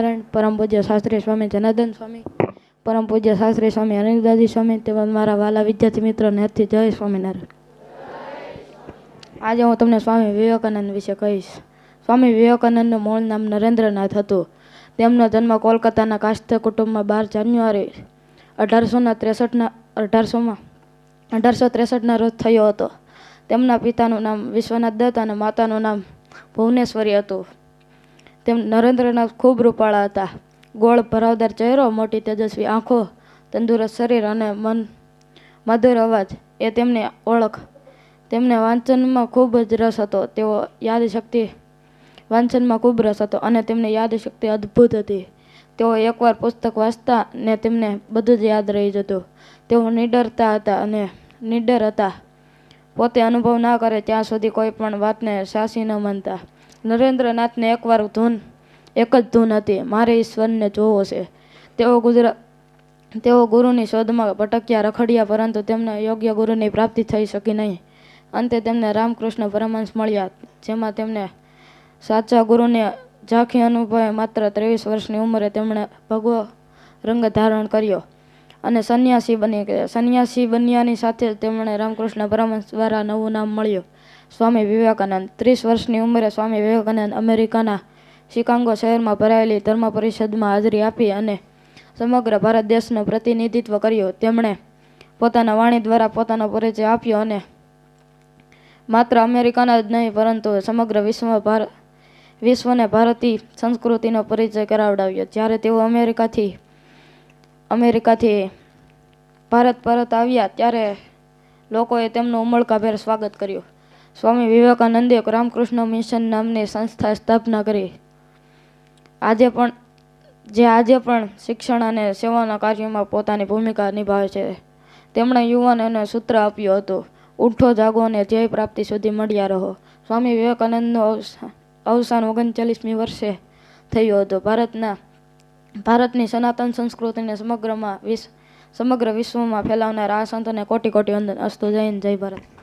સ્વામિનારાયણ, પરમ પૂજ્ય શાસ્ત્રી સ્વામી જનાર્દન સ્વામી, પરમ પૂજ્ય શાસ્ત્રી સ્વામી અનિલદાસજી સ્વામી, તેમજ મારા વાલા વિદ્યાર્થી મિત્રોને હસ્તી જય સ્વામિનારાયણ. આજે હું તમને સ્વામી વિવેકાનંદ વિશે કહીશ. સ્વામી વિવેકાનંદનું મૂળ નામ નરેન્દ્રનાથ હતું. તેમનો જન્મ કોલકાતાના કાસ્ત કુટુંબમાં 12 જાન્યુઆરી 1863ના રોજ થયો હતો. તેમના પિતાનું નામ વિશ્વનાથ દત્ત અને માતાનું નામ ભુવનેશ્વરી હતું. નરેન્દ્રનાથ ખૂબ રૂપાળા હતા. ગોળ ભરાવદાર ચહેરો, મોટી તેજસ્વી આંખો, તંદુરસ્ત શરીર અને મધુર અવાજ એ તેમની ઓળખ. તેમને વાંચનમાં ખૂબ જ રસ હતો. વાંચનમાં ખૂબ રસ હતો અને તેમની યાદશક્તિ અદ્ભુત હતી. તેઓ એકવાર પુસ્તક વાંચતા ને તેમને બધું જ યાદ રહી જતું. તેઓ નિડર હતા. પોતે અનુભવ ના કરે ત્યાં સુધી કોઈ પણ વાતને સાચી ન માનતા. નરેન્દ્રનાથને એક જ ધૂન હતી, મારે ઈશ્વરને જોવો છે. તેઓ ગુરુની શોધમાં ભટક્યા, રખડ્યા, પરંતુ તેમને યોગ્ય ગુરુની પ્રાપ્તિ થઈ શકી નહીં. અંતે તેમને રામકૃષ્ણ પરમહંસ મળ્યા, જેમાં તેમને સાચા ગુરુને ઝાંખી અનુભવે. માત્ર 23 વર્ષની ઉંમરે તેમણે ભગવો રંગ ધારણ કર્યો અને સંન્યાસી બની ગયા. સંન્યાસી બન્યાની સાથે જ તેમણે રામકૃષ્ણ પરમહંસ દ્વારા નવું નામ મળ્યું, સ્વામી વિવેકાનંદ. 30 વર્ષની ઉંમરે સ્વામી વિવેકાનંદ અમેરિકાના શિકાગો શહેરમાં ભરાયેલી ધર્મ પરિષદમાં હાજરી આપી અને સમગ્ર ભારત દેશનું પ્રતિનિધિત્વ કર્યું. તેમણે પોતાના વાણી દ્વારા પોતાનો પરિચય આપ્યો અને માત્ર અમેરિકાના જ નહીં પરંતુ સમગ્ર વિશ્વને ભારતીય સંસ્કૃતિનો પરિચય કરાવડાવ્યો. જ્યારે તેઓ અમેરિકાથી ભારત પરત આવ્યા ત્યારે લોકોએ તેમનું ઉમળકાભેર સ્વાગત કર્યું. સ્વામી વિવેકાનંદે રામકૃષ્ણ મિશન નામની સંસ્થા સ્થાપના કરી, આજે પણ શિક્ષણ અને સેવાના કાર્યોમાં પોતાની ભૂમિકા નિભાવે છે. તેમણે યુવાનોને સૂત્ર આપ્યું હતું, ઉઠો, જાગો અને ધ્યેય પ્રાપ્તિ સુધી મળ્યા રહો. સ્વામી વિવેકાનંદનું અવસાન 39મી વર્ષે થયું હતું. ભારતની સનાતન સંસ્કૃતિને સમગ્ર વિશ્વમાં ફેલાવનાર આ સંતોને કોટી કોટી વંદન. અસ્તુ. જય હિન્દ, જય ભારત.